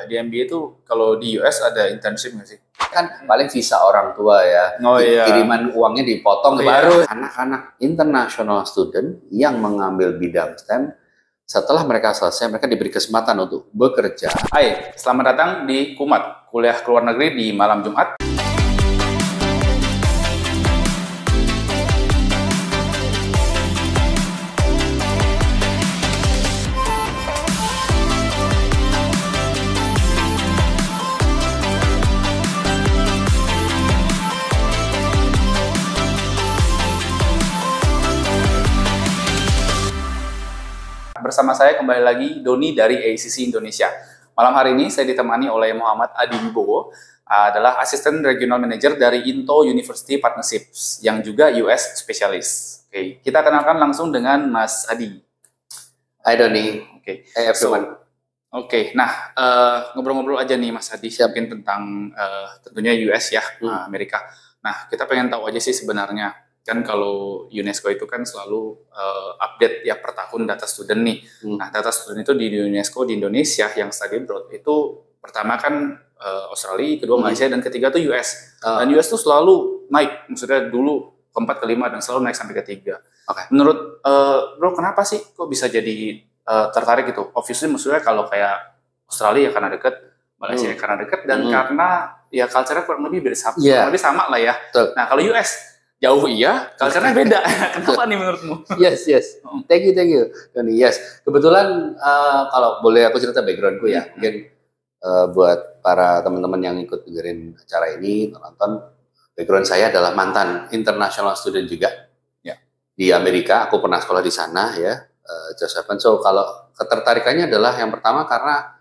di MBA itu kalau di US ada internship nggak sih? Kan paling visa orang tua ya. Oh iya. Kiriman uangnya dipotong. Oh, baru iya. anak-anak international student yang mengambil bidang STEM, setelah mereka selesai, mereka diberi kesempatan untuk bekerja. Hai, selamat datang di Kumat, kuliah ke luar negeri di malam Jumat. Bersama saya kembali lagi Doni dari ACC Indonesia. Malam hari ini saya ditemani oleh Muhammad Adi Wibowo, adalah Asisten Regional Manager dari Into University Partnerships yang juga US Specialist. Oke, kita kenalkan langsung dengan Mas Adi. Hai Doni. Oke, Hey everyone. Nah ngobrol-ngobrol aja nih Mas Adi, mungkin tentang tentunya US ya, Amerika. Nah kita pengen tahu aja sih sebenarnya. Kan kalau UNESCO itu kan selalu update ya per tahun data student nih. Nah, data student itu di UNESCO di Indonesia yang study abroad itu pertama kan Australia, kedua Malaysia, dan ketiga tuh US. Dan US tuh selalu naik, maksudnya dulu keempat, kelima, dan selalu naik sampai ketiga. Okay. Menurut bro, kenapa sih kok bisa jadi tertarik gitu? Obviously maksudnya kalau kayak Australia ya karena deket, Malaysia ya karena deket, dan karena ya culture-nya kurang lebih kurang lebih sama lah ya. Betul. Nah, kalau US jauh iya, culture-nya beda. Kenapa nih menurutmu? Yes. Thank you. Doni, yes. Kebetulan kalau boleh aku cerita backgroundku ya. Mungkin buat para teman-teman yang ikut dengerin acara ini, nonton, background saya adalah mantan international student juga. Ya. Di Amerika, aku pernah sekolah di sana ya. Josephson. So kalau ketertarikannya adalah yang pertama karena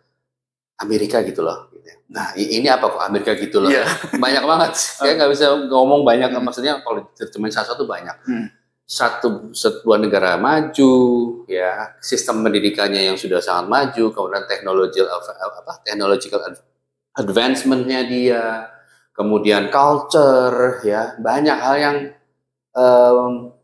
Amerika gitu loh. Nah, ini apa kok Amerika gitu loh? Yeah. Banyak banget. Saya nggak bisa ngomong banyak. Maksudnya kalau cuma satu banyak. Sebuah negara maju, ya sistem pendidikannya yang sudah sangat maju, kemudian technological advancement-nya dia, kemudian culture, ya banyak hal yang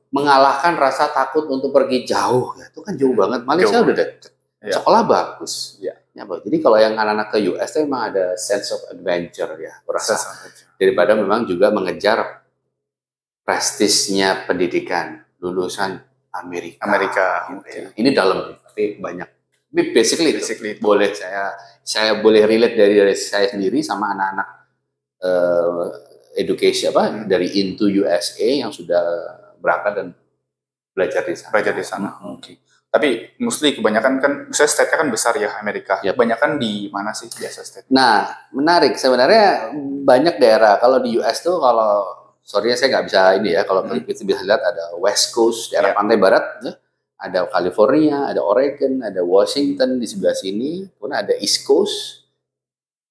mengalahkan rasa takut untuk pergi jauh. Ya, itu kan jauh banget. Malaysia udah deket. Sekolah bagus. Jadi kalau yang anak-anak ke US itu memang ada sense of adventure ya, berasa daripada memang juga mengejar prestisnya pendidikan lulusan Amerika. Okay. Ini dalam, tapi banyak. Tapi basically itu. Boleh saya boleh relate dari saya sendiri sama anak-anak education dari Into USA yang sudah berangkat dan belajar di sana. Oke. Tapi mostly kebanyakan kan, misalnya state-nya kan besar ya Amerika. Yep. Kebanyakan di mana sih biasa state? Nah, menarik. Sebenarnya banyak daerah. Kalau di US tuh, sorry saya nggak bisa ini ya. Kalau kita bisa lihat ada West Coast, daerah pantai barat. Ya. Ada California, ada Oregon, ada Washington di sebelah sini. Kemudian ada East Coast,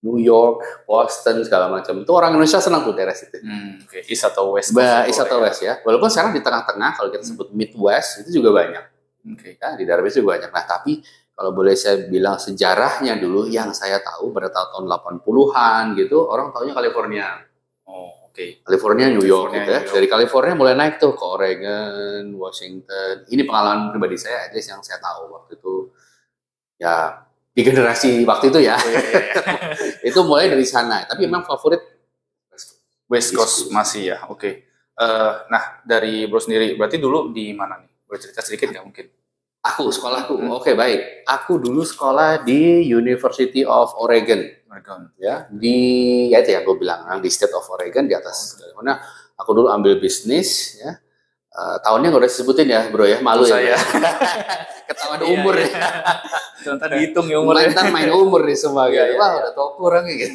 New York, Boston, segala macam. Itu orang Indonesia senang tuh daerah situ. Okay. East atau West? East atau West ya. Walaupun sekarang di tengah-tengah, kalau kita sebut Midwest, itu juga banyak. Okay. Ya, di daerah itu juga banyak. Nah, tapi kalau boleh saya bilang sejarahnya dulu, yang saya tahu pada tahun 80-an gitu, orang taunya California. Oh, oke. California, New York gitu ya. Dari California mulai naik tuh ke Oregon, Washington. Ini pengalaman pribadi saya aja yang saya tahu waktu itu. Ya, di generasi waktu itu ya. Itu mulai dari sana. Tapi memang favorit West Coast masih ya. Oke. Nah, dari bro sendiri, berarti dulu di mana nih? Boleh cerita sedikit nggak mungkin? Sekolahku. Oke, baik. Aku dulu sekolah di University of Oregon. Ya, di itu ya gue bilang di State of Oregon di atas. Karena aku dulu ambil bisnis ya. Tahunnya nggak udah sebutin ya, bro ya, malu ya. Ketahuan umur ya. Contoh dihitung ya umurnya. Mantan main umur nih semua gitu. Wah, udah tua kurang gitu.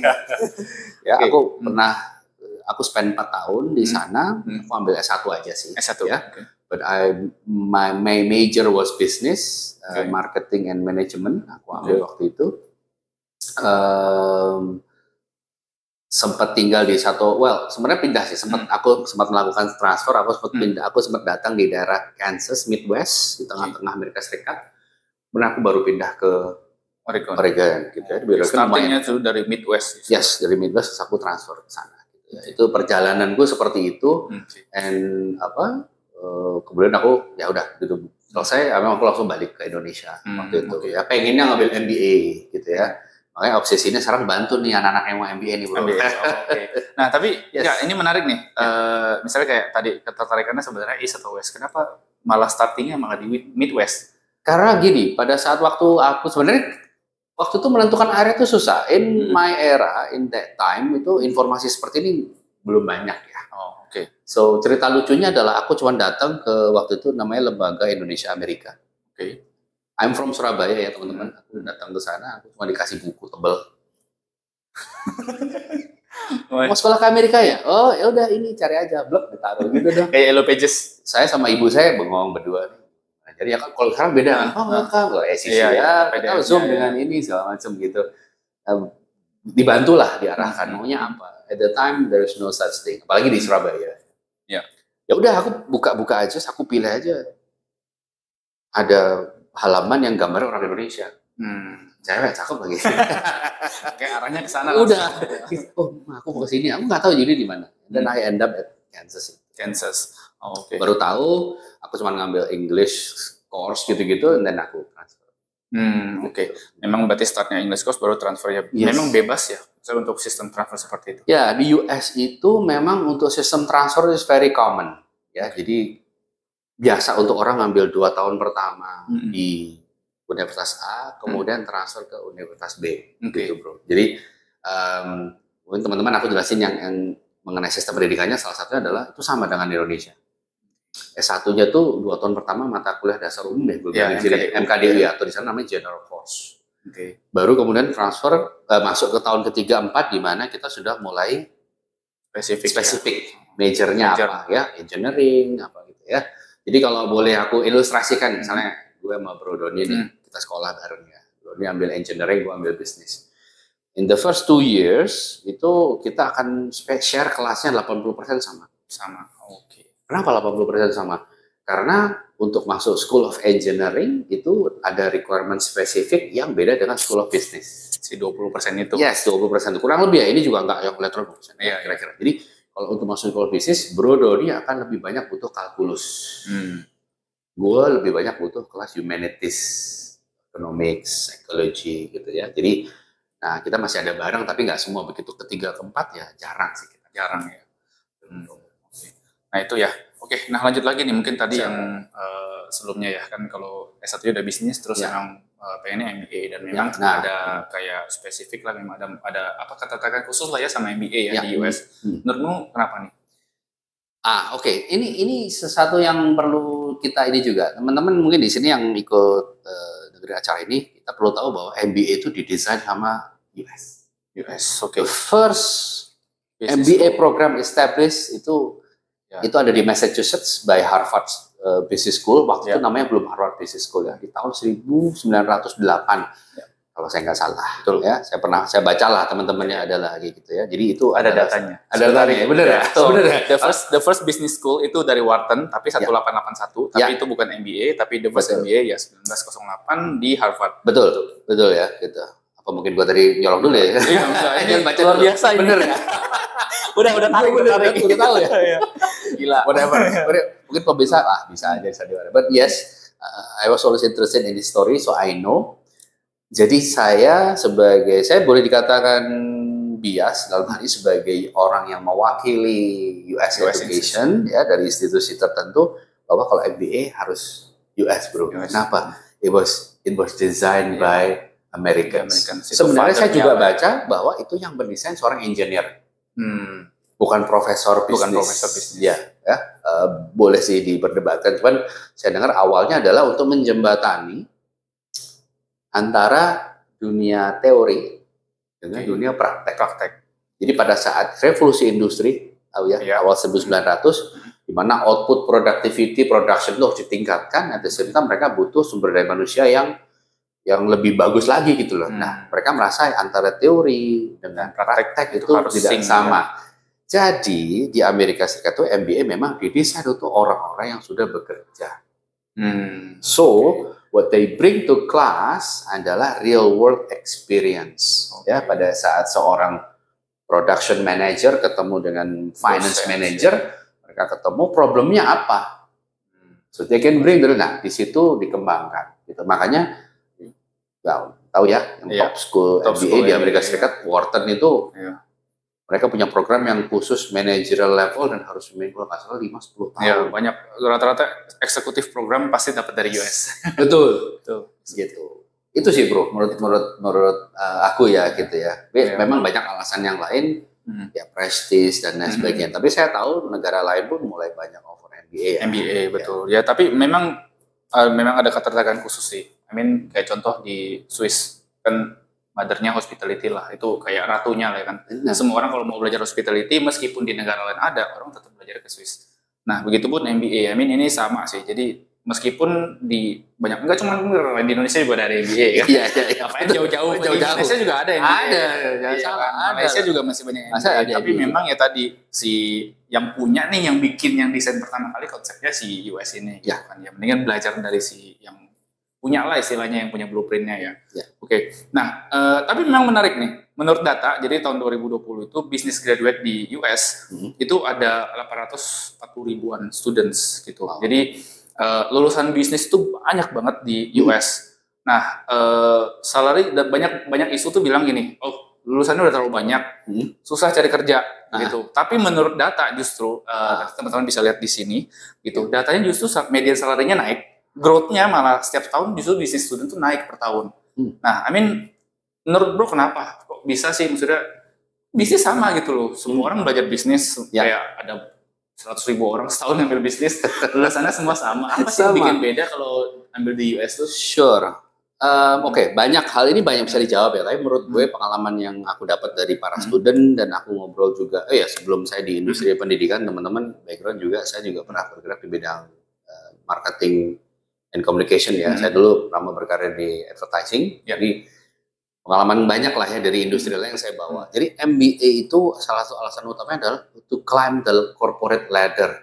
Ya, aku pernah spend 4 tahun di sana. Aku ambil S1 aja sih. S1 ya. Okay. But my major was business, marketing and management. Aku ambil waktu itu. Sempat tinggal di sebenarnya pindah sih. Aku sempat melakukan transfer. Aku sempat datang di daerah Kansas, Midwest, di tengah-tengah Amerika Serikat. Kemudian aku baru pindah ke Oregon gitu ya. Startingnya tuh dari Midwest. Yes, dari Midwest aku transfer ke sana. Gitu ya. Itu perjalananku seperti itu. And kemudian aku ya udah gitu selesai, aku langsung balik ke Indonesia waktu itu. Ya pengennya ngambil MBA gitu ya. Makanya obsesinya sekarang bantu nih anak-anak yang mau MBA nih bro. MBA, oke. Nah tapi ya ini menarik nih. Misalnya kayak tadi ketertarikannya sebenarnya East atau West. Kenapa malah startingnya malah di Midwest? Karena gini, pada saat waktu aku sebenarnya waktu itu menentukan area itu susah. In my era, in that time itu informasi seperti ini belum banyak ya. Oh, oke. So cerita lucunya adalah aku cuma datang ke waktu itu namanya Lembaga Indonesia Amerika. Oke. I'm from Surabaya ya teman-teman. Aku datang ke sana, aku cuma dikasih buku tebel. Mau sekolah ke Amerika ya? Oh ya udah ini cari aja, blog ditaruh gitu dong. Kayak Yellow Pages. Saya sama ibu saya bengong berdua. Nah, jadi ya kan kalau sekarang beda kan? Oh enggak, kalau kita Zoom dengan ini segala macam gitu. Dibantulah diarahkan maunya apa. At the time there is no such thing. Apalagi di Surabaya. Ya. Ya udah aku buka-buka aja, aku pilih aja. Ada halaman yang gambar orang Indonesia. Cewek cakep lagi. Kayak arahnya ke sana. Udah. Oh, aku mau ke sini. Aku nggak tahu jadi di mana. Dan I end up at Kansas. Oh, oke. Baru tahu, aku cuma ngambil English course gitu-gitu, dan aku transfer. Oke. Memang berarti startnya English course baru transfer ya. Yes. Memang bebas ya untuk sistem transfer seperti itu. Ya, di US itu memang untuk sistem transfer is very common. Ya, jadi biasa untuk orang ngambil 2 tahun pertama di Universitas A, kemudian transfer ke Universitas B, gitu bro. Jadi mungkin teman-teman aku jelasin yang mengenai sistem pendidikannya, salah satunya adalah itu sama dengan Indonesia. S1-nya tuh 2 tahun pertama mata kuliah dasar umum ya, MKDU ya, atau di sana namanya General Course. Baru kemudian transfer masuk ke tahun ketiga 4 di mana kita sudah mulai spesifik. Majornya apa ya, engineering apa gitu ya. Jadi kalau boleh aku ilustrasikan, misalnya gue sama Bro Doni nih, kita sekolah bareng ya. Doni ambil engineering, gue ambil bisnis. In the first 2 years, itu kita akan share kelasnya 80% sama. Oke. Kenapa 80% sama? Karena untuk masuk School of Engineering, itu ada requirement spesifik yang beda dengan School of Business. Si 20% itu? Yes, 20%. Kurang lebih ya, ini juga nggak yang elektronik. Iya, kira-kira. Jadi, kalau untuk masuk School of Business, Bro Doni akan lebih banyak butuh kalkulus. Gue lebih banyak butuh kelas humanities, economics, psychology gitu ya. Jadi, nah kita masih ada bareng tapi nggak semua begitu. Ketiga, keempat ya jarang sih kita. Jarang ya. Nah itu ya. Oke, nah lanjut lagi nih mungkin tadi yang sebelumnya ya kan kalau S1 udah bisnis terus yang pengennya MBA dan memang ada kayak spesifik lah, memang ada apa kata-kata khusus lah ya sama MBA ya di US. Menurutmu kenapa nih? Oke. Ini sesuatu yang perlu kita ini juga. Teman-teman mungkin di sini yang ikut dengerin acara ini, kita perlu tahu bahwa MBA itu didesain sama US. Oke. The first MBA program established itu ada di Massachusetts by Harvard Business School. Waktu itu namanya belum Harvard Business School ya, di tahun 1908. Kalau saya nggak salah, betul ya. Saya bacalah teman-temannya adalah gitu ya. Jadi itu ada datanya. Ada datanya, bener ya. Bener ya. The first business school itu dari Wharton, tapi 1881, tapi itu bukan MBA, tapi the first MBA ya 1908 di Harvard. Betul ya gitu. Apa mungkin gua tadi nyolong dulu ya? Iya, ini baca luar biasa ini. Bener ya. udah tarik. Udah tahu ya. Gila. Whatever. Mungkin kok bisa aja bisa diwara. But yes, I was always interested in this story, so I know. Jadi saya boleh dikatakan bias dalam hal ini sebagai orang yang mewakili US Education ya dari institusi tertentu, bahwa kalau MBA harus US bro. Kenapa? It was designed by Americans. Sebenarnya saya juga baca bahwa itu yang mendesain seorang engineer, bukan profesor bisnis. Ya, boleh sih diperdebatkan. Cuman saya dengar awalnya adalah untuk menjembatani antara dunia teori dengan dunia praktek. Jadi pada saat revolusi industri, awal 1900, di mana output productivity, production itu harus ditingkatkan, at the same time mereka butuh sumber daya manusia yang lebih bagus lagi gitu loh. Nah, mereka merasa antara teori dengan praktek itu tidak sama. Jadi di Amerika Serikat itu MBA memang didesain untuk orang-orang yang sudah bekerja. What they bring to class adalah real world experience. Ya, pada saat seorang production manager ketemu dengan finance manager, mereka ketemu problemnya apa. So they can bring, nah di situ dikembangkan. Gitu. Makanya tahu ya, yang top school top MBA school di Amerika MBA, Serikat, Wharton itu mereka punya program yang khusus managerial level dan harus kalau nggak salah 5-10 tahun. Ya, banyak rata-rata eksekutif program pasti dapat dari US. Betul. Gitu. Itu sih bro, menurut aku ya gitu ya. Memang banyak alasan yang lain, ya prestis dan lain sebagainya. Tapi saya tahu negara lain pun mulai banyak offer MBA. MBA betul. Ya tapi memang ada ketertarikan khusus sih. Kayak contoh di Swiss kan mothernya hospitality lah, itu kayak ratunya lah kan. Semua orang kalau mau belajar hospitality meskipun di negara lain ada, orang tetap belajar ke Swiss. Nah begitupun MBA, ini sama sih. Jadi meskipun di banyak, enggak cuma di Indonesia juga ada MBA kan. Iya. Ngapain jauh-jauh? Di Malaysia juga ada MBA. Ada, jangan salah. Malaysia juga masih banyak MBA. Tapi memang ya tadi si yang punya nih, yang bikin, yang desain pertama kali konsepnya si US ini. Ya. Kan ya mendingan belajar dari si yang punya lah istilahnya, yang punya blueprintnya ya. Oke. Nah, tapi memang menarik nih. Menurut data, jadi tahun 2020 itu business graduate di US itu ada 840 ribuan students gitu. Jadi lulusan bisnis itu banyak banget di US. Nah, salary dan banyak isu tuh bilang gini, oh lulusannya udah terlalu banyak, susah cari kerja gitu. Tapi menurut data justru teman-teman bisa lihat di sini gitu. Datanya justru median salary-nya naik. Growth-nya malah setiap tahun justru bisnis student tuh naik per tahun. Nah, menurut bro kenapa? Kok bisa sih? Maksudnya bisnis sama gitu loh. Semua orang belajar bisnis, kayak ada 100 ribu orang setahun ambil bisnis, lulusannya semua sama. Apa sih yang bikin beda kalau ambil di US tuh? Sure. Oke, banyak hal ini banyak bisa dijawab ya. Tapi menurut gue pengalaman yang aku dapat dari para student dan aku ngobrol juga, sebelum saya di industri pendidikan, teman-teman background juga, saya juga pernah bergerak di bidang marketing and communication ya. Saya dulu lama berkarir di advertising, jadi pengalaman banyak lah ya dari industri lain yang saya bawa. Jadi MBA itu salah satu alasan utamanya adalah to climb the corporate ladder,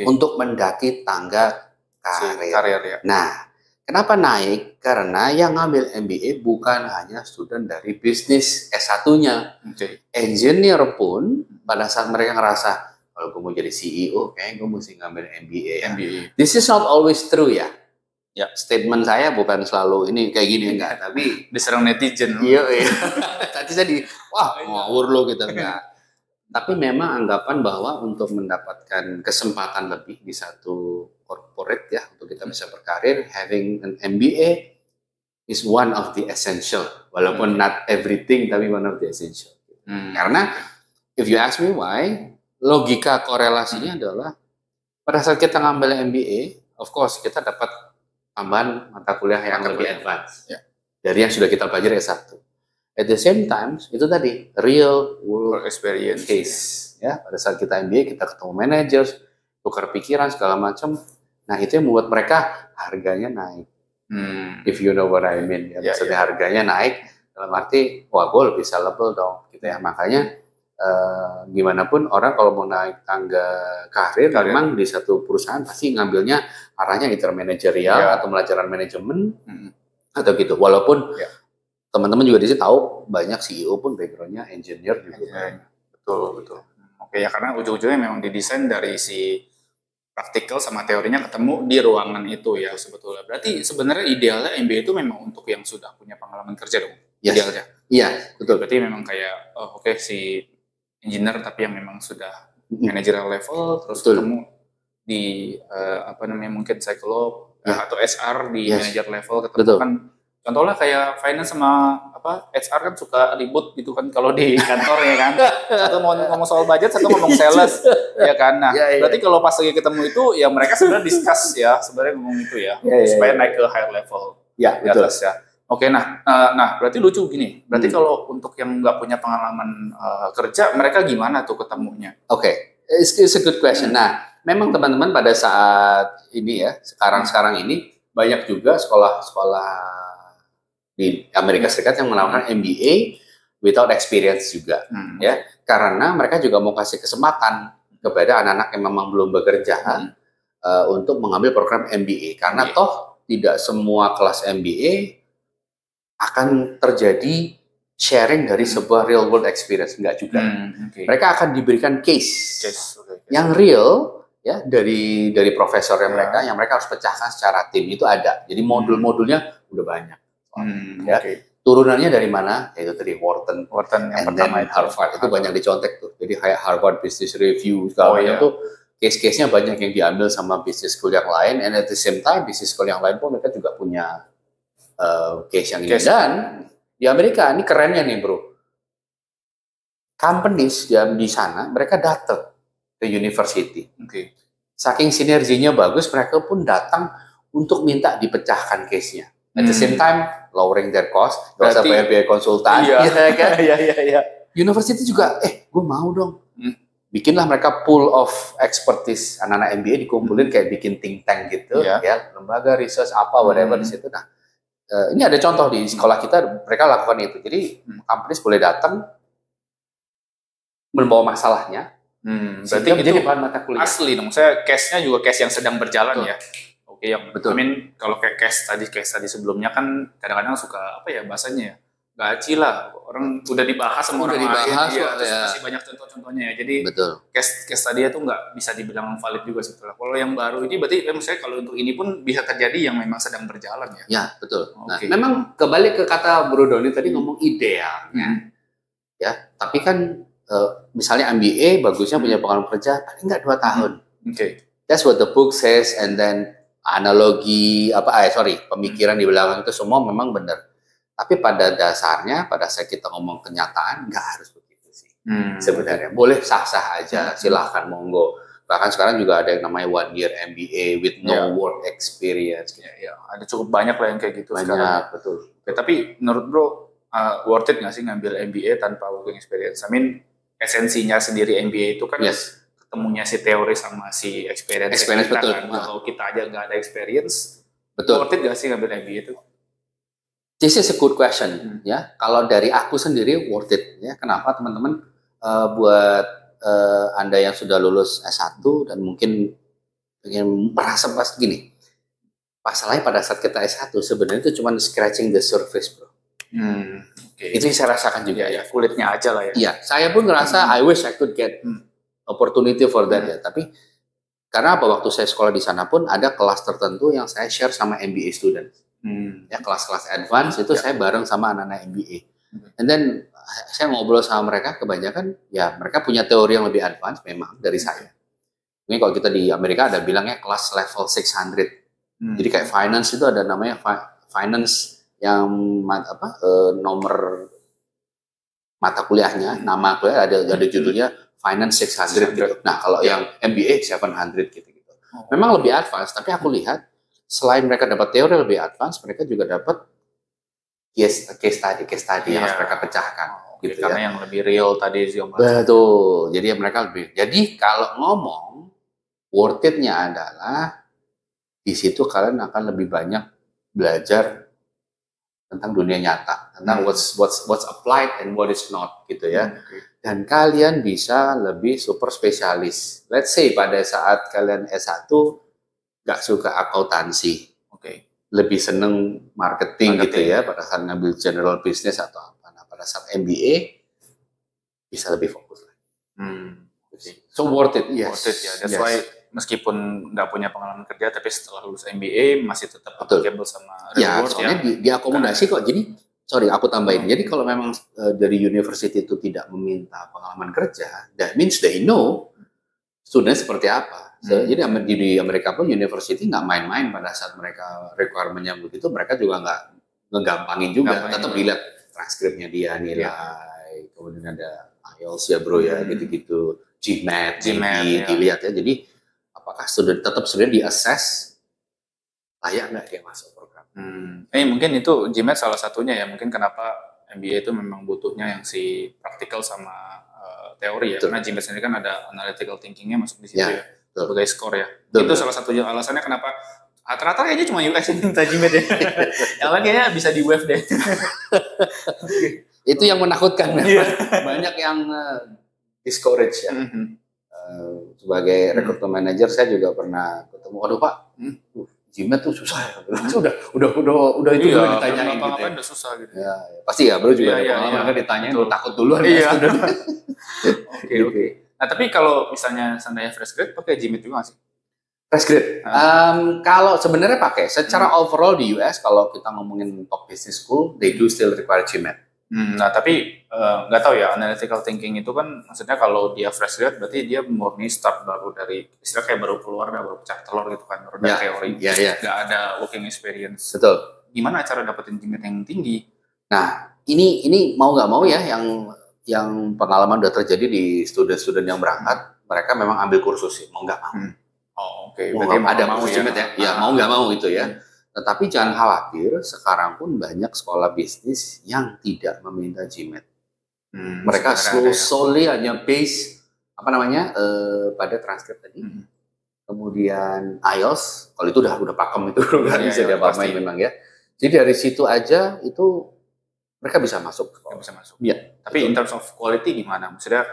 untuk mendaki tangga karir ya. Nah, kenapa naik? Karena yang ngambil MBA bukan hanya student dari bisnis S1-nya. Engineer pun pada saat mereka ngerasa, kalau gue mau jadi CEO, kayaknya gue mesti ngambil MBA. This is not always true ya. Statement saya bukan selalu ini kayak gini, enggak. Tapi diserang netizen. Iya. Tadi saya ngawur lo gitu, enggak. Tapi memang anggapan bahwa untuk mendapatkan kesempatan lebih di satu corporate ya, untuk kita bisa berkarir, having an MBA is one of the essential. Walaupun not everything, tapi one of the essential. Karena if you ask me why, logika korelasinya adalah pada saat kita ngambil MBA, of course kita dapat tambahan mata kuliah yang lebih advance dari yang sudah kita pelajari S1. At the same time, itu tadi real world experience case ya. Pada saat kita MBA, kita ketemu managers, tukar pikiran segala macam. Nah, itu yang membuat mereka harganya naik. If you know what I mean, maksudnya harganya naik dalam arti, wah gue lebih sellable dong, gitu ya. Makanya gimana pun orang kalau mau naik tangga karir, memang di satu perusahaan pasti ngambilnya arahnya intermanagerial atau pelajaran manajemen atau gitu. Walaupun teman-teman juga di sini tahu banyak CEO pun backgroundnya engineer juga. Betul. Oke ya, karena ujung-ujungnya memang didesain dari si praktikal sama teorinya ketemu di ruangan itu ya sebetulnya. Berarti sebenarnya idealnya MBA itu memang untuk yang sudah punya pengalaman kerja dong. Idealnya. Iya, betul. Berarti memang kayak si engineer tapi yang memang sudah managerial level, terus ketemu di mungkin psikolog atau SR di manager level, ketemu kan contohnya kayak finance sama HR kan suka ribut gitu kan kalau di kantor ya kan. Satu mau ngomong soal budget, satu ngomong sales ya kan. Nah, berarti kalau pas lagi ketemu itu ya mereka sebenarnya discuss ya, sebenarnya ngomong itu ya, supaya naik ke higher level di atas ya. Oke, nah berarti lucu gini. Berarti kalau untuk yang nggak punya pengalaman kerja, mereka gimana tuh ketemunya? Oke, it's a good question. Nah, memang teman-teman pada saat ini ya, sekarang ini banyak juga sekolah-sekolah di Amerika Serikat yang menawarkan MBA without experience juga, ya. Karena mereka juga mau kasih kesempatan kepada anak-anak yang memang belum bekerja untuk mengambil program MBA. Karena toh tidak semua kelas MBA akan terjadi sharing dari sebuah real world experience, enggak juga. Mereka akan diberikan case yang real ya dari profesornya mereka yang mereka harus pecahkan secara tim, itu ada. Jadi modul-modulnya udah banyak. Ya. Turunannya dari mana? Yaitu dari Wharton yang pertama itu Harvard. Itu banyak dicontek tuh. Jadi kayak Harvard Business Review segala macam tuh case-case-nya banyak yang diambil sama business school yang lain, and at the same time business school yang lain pun mereka juga punya case yang ini. Dan di Amerika ini kerennya nih bro, companies di sana mereka datang ke university. Saking sinerginya bagus, mereka pun datang untuk minta dipecahkan case-nya. At the same time, lowering their cost, gak usah bayar biaya konsultan. Iya kan? Iya. University juga, gue mau dong. Bikinlah mereka pool of expertise, anak-anak MBA dikumpulin kayak bikin think tank gitu, ya lembaga research apa, whatever di situ. Nah, ini ada contoh di sekolah kita, mereka lakukan itu. Jadi, companies boleh datang, membawa masalahnya, berarti itu jadi bahan mata kuliah. Asli dong, saya case-nya juga case yang sedang berjalan ya. Oke, yang betul. Kalau kayak case tadi sebelumnya kan kadang-kadang suka apa ya bahasanya ya, gaci lah, orang udah dibahas sama orang lain, terus masih banyak contoh-contohnya ya. Jadi case tadi itu nggak bisa dibilang valid juga sebetulnya. Kalau yang baru ini berarti misalnya kalau untuk ini pun bisa terjadi yang memang sedang berjalan ya. Ya betul. Nah, memang kembali ke kata Bro Doni tadi ngomong idealnya, ya. Tapi kan misalnya MBA bagusnya punya pengalaman kerja paling nggak 2 tahun. That's what the book says, and then analogi pemikiran di belakang itu semua memang benar. Tapi pada dasarnya pada saat kita ngomong kenyataan nggak harus begitu sih. Sebenarnya boleh sah-sah aja, silahkan monggo. Bahkan sekarang juga ada yang namanya 1 year MBA with no work experience. Ya, ada cukup banyak lah yang kayak gitu sekarang. Betul. Tapi menurut bro, worth it nggak sih ngambil MBA tanpa working experience? I mean, esensinya sendiri MBA itu kan ketemunya si teori sama si experience betul. Kan. Kalau kita aja nggak ada experience, betul. Worth it nggak sih ngambil MBA itu? This is a good question ya. Kalau dari aku sendiri worth it ya. Kenapa teman-teman? Buat Anda yang sudah lulus S1 dan mungkin ingin merasa pas gini. Masalahnya pada saat kita S1 sebenarnya itu cuma scratching the surface bro. Itu yang saya rasakan juga ya. Kulitnya aja lah ya. Iya, saya pun ngerasa I wish I could get opportunity for that ya. Tapi karena waktu saya sekolah di sana pun ada kelas tertentu yang saya share sama MBA student. Ya kelas-kelas advance itu saya bareng sama anak-anak MBA. And then saya ngobrol sama mereka kebanyakan ya mereka punya teori yang lebih advance memang dari saya. Ini kalau kita di Amerika ada bilangnya kelas level 600. Jadi kayak finance itu ada namanya finance yang nomor mata kuliahnya, nama kuliah ada judulnya Finance 600 gitu. Nah, kalau yang MBA 700 gitu. Memang lebih advance, tapi aku lihat selain mereka dapat teori lebih advance, mereka juga dapat case study yang harus mereka pecahkan gitu karena yang lebih real tadi sih. Betul. Jadi mereka lebih. Jadi kalau ngomong worth it-nya adalah di situ kalian akan lebih banyak belajar tentang dunia nyata, tentang what's applied and what is not gitu ya. Dan kalian bisa lebih super spesialis. Let's say pada saat kalian S1 nggak suka akuntansi, lebih seneng marketing gitu ya, pada saat ngambil general business atau apa. Nah, pada saat MBA bisa lebih fokus. So worth it, yes. Worth it ya. That's why meskipun nggak punya pengalaman kerja, tapi setelah lulus MBA masih tetap applicable sama reward ya. Soalnya diakomodasi kok. Jadi, sorry aku tambahin. Jadi kalau memang dari university itu tidak meminta pengalaman kerja, that means they know student seperti apa. Jadi di Amerika pun university nggak main-main pada saat mereka requirement-nya begitu, mereka juga nggak ngegampangin juga. Tetap dilihat transkripnya dia, nilai, kemudian ada IELTS ya bro ya, gitu-gitu. GMAT dilihat ya. Jadi apakah tetap di assess layak nggak dia masuk program? Mungkin itu GMAT salah satunya ya. Mungkin kenapa MBA itu memang butuhnya yang si praktikal sama teori ya. Karena GMAT sendiri kan ada analytical thinking-nya masuk di situ ya. Sebagai skor ya. Itu salah satu alasannya kenapa rata-rata kayaknya cuma US yang minta GMAT ya. Yang lain kayaknya bisa di WEF deh. Itu yang menakutkan. Banyak yang discourage ya. Sebagai recruitment manager saya juga pernah ketemu, aduh Pak, GMAT tuh susah ya. Udah itu udah ditanyain gitu. Udah susah gitu. Ya, pasti ya bro juga ada pengalaman ditanyain, takut duluan. Oke. Nah tapi kalau misalnya seandainya fresh grade pakai GMAT juga nggak sih? Fresh grade. Kalau sebenarnya pakai, secara overall di US kalau kita ngomongin top business school, they do still require GMAT. Nah tapi nggak tahu ya, analytical thinking itu kan maksudnya kalau dia fresh grade berarti dia murni start baru dari istilah kayak baru keluar baru pecah telur gitu kan, baru dari teori, nggak ada working experience. Betul. Gimana cara dapetin GMAT yang tinggi? Nah ini mau nggak mau ya yang pengalaman udah terjadi di student-student yang berangkat, mereka memang ambil kursus sih, mau nggak mau. Oh, oke. Berarti ada kursus GMAT ya. Ya mau nggak mau gitu ya. Tetapi jangan khawatir, sekarang pun banyak sekolah bisnis yang tidak meminta GMAT. Mereka solely hanya base pada transkrip tadi. Kemudian IELTS, kalau itu udah pakem itu nggak bisa diapa-apain memang ya. Jadi dari situ aja itu mereka bisa masuk. Bisa masuk. Ya. Tapi in terms of quality gimana? Maksudnya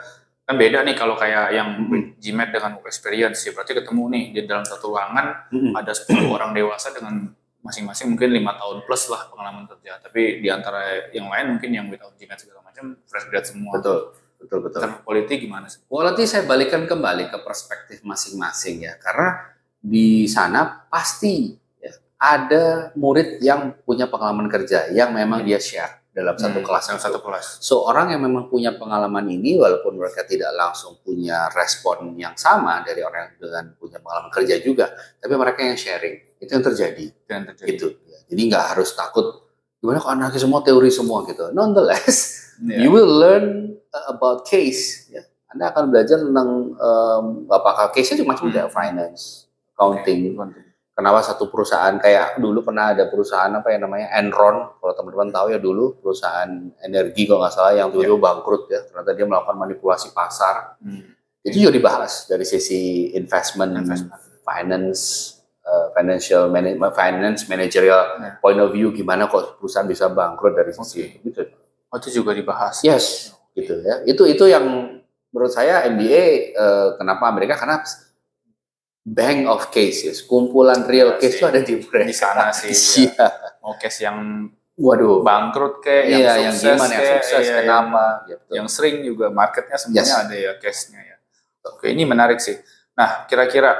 kan beda nih kalau kayak yang GMAT dengan work experience ya, berarti ketemu nih di dalam satu ruangan ada 10 orang dewasa dengan masing-masing mungkin 5 tahun plus lah pengalaman kerja, tapi di antara yang lain mungkin yang without GMAT segala macam fresh grad semua. Betul. Terus quality gimana sih? Quality saya balikan kembali ke perspektif masing-masing ya, karena di sana pasti ya, ada murid yang punya pengalaman kerja yang memang dia share dalam satu kelas. So orang yang memang punya pengalaman ini, walaupun mereka tidak langsung punya respon yang sama dari orang dengan punya pengalaman kerja juga, tapi mereka yang sharing, itu yang terjadi. Gitu. Jadi nggak harus takut gimana kok anaknya semua teori semua gitu. Nonetheless, you will learn about case. Ya. Anda akan belajar tentang apakah case-nya cuma ada finance, accounting. Kenapa satu perusahaan kayak dulu pernah ada perusahaan apa yang namanya Enron, kalau teman-teman tahu ya dulu perusahaan energi kalau nggak salah yang tiba-tiba bangkrut ya, ternyata dia melakukan manipulasi pasar. Itu juga dibahas dari sisi investment. Finance, finance managerial point of view, gimana kok perusahaan bisa bangkrut dari sisi itu. Oh, itu juga dibahas. Yes, gitu ya. Itu yang menurut saya MBA kenapa Amerika, karena bank of cases, kumpulan real case itu ada di mereka. Di sana sih. Ya. Mau case yang bangkrut yang sukses, yang sukses kenapa? Gitu. Yang sering juga marketnya semuanya ada ya case-nya ya. Oke, ini menarik sih. Nah, kira-kira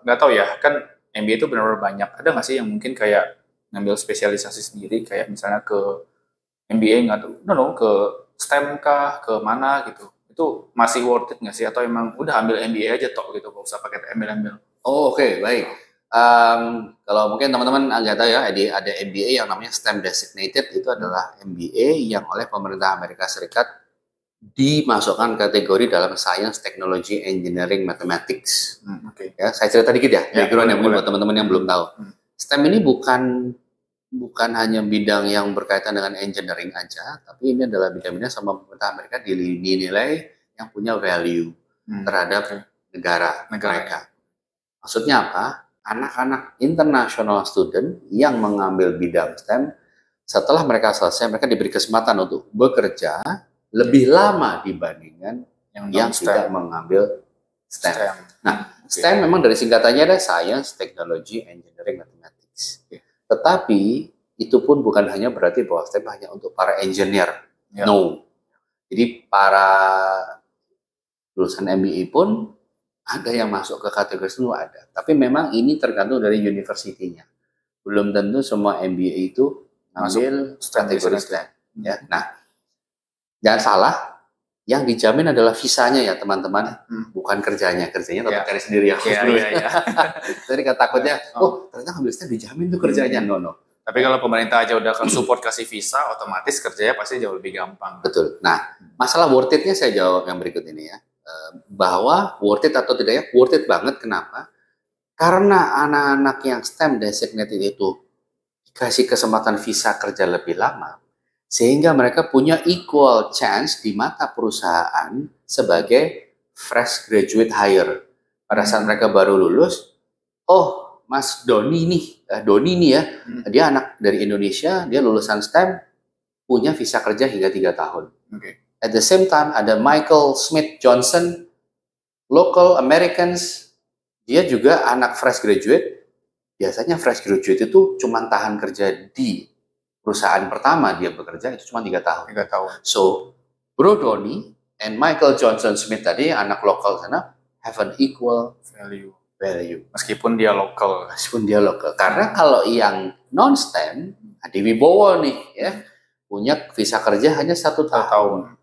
nggak tahu ya, kan MBA itu benar-benar banyak. Ada nggak sih yang mungkin kayak ngambil spesialisasi sendiri, kayak misalnya ke MBA nggak tahu, ke STEM kah, ke mana gitu? Itu masih worth it nggak sih? Atau emang udah ambil MBA aja tok gitu, nggak usah pakai ambil-ambil? Oh, oke, baik. Kalau mungkin teman-teman agak tahu ya, ada MBA yang namanya STEM Designated, itu adalah MBA yang oleh pemerintah Amerika Serikat dimasukkan kategori dalam Science, Technology, Engineering, Mathematics. Ya, saya cerita dikit ya, background yang buat teman-teman yang belum tahu. STEM ini bukan hanya bidang yang berkaitan dengan engineering aja, tapi ini adalah bidang-bidang sama pemerintah Amerika dinilai yang punya value terhadap negara mereka. Maksudnya apa? Anak-anak international student yang mengambil bidang STEM, setelah mereka selesai, mereka diberi kesempatan untuk bekerja lebih lama dibandingkan yang tidak mengambil STEM. Nah, STEM memang dari singkatannya ada Science, Technology, Engineering, Mathematics. Tetapi itu pun bukan hanya berarti bahwa STEM hanya untuk para engineer. No. Jadi para lulusan MBA pun ada yang masuk ke kategori itu ada. Tapi memang ini tergantung dari universitinya. Belum tentu semua MBA itu ambil kategori STEM. Ya. Nah, jangan salah, yang dijamin adalah visanya ya teman-teman, bukan kerjanya tetap cari sendiri ya. Jadi takutnya, ternyata ngambil STEM dijamin tuh kerjanya, no. Tapi kalau pemerintah aja udah kan support kasih visa, otomatis kerjanya pasti jauh lebih gampang. Betul. Nah, masalah worth it-nya saya jawab yang berikut ini ya, bahwa worth it atau tidak ya, worth it banget. Kenapa? Karena anak-anak yang STEM designated itu dikasih kesempatan visa kerja lebih lama, sehingga mereka punya equal chance di mata perusahaan sebagai fresh graduate hire. Pada saat mereka baru lulus, Mas Doni nih ya, dia anak dari Indonesia, dia lulusan STEM, punya visa kerja hingga 3 tahun. At the same time, ada Michael Smith Johnson, local Americans, dia juga anak fresh graduate. Biasanya fresh graduate itu cuma tahan kerja di perusahaan pertama dia bekerja itu cuma 3 tahun. So, Bro Doni and Michael Johnson Smith tadi anak lokal sana have an equal value. Meskipun dia lokal. Karena kalau yang non-STEM, Adi Wibowo nih ya, punya visa kerja hanya 1 tahun.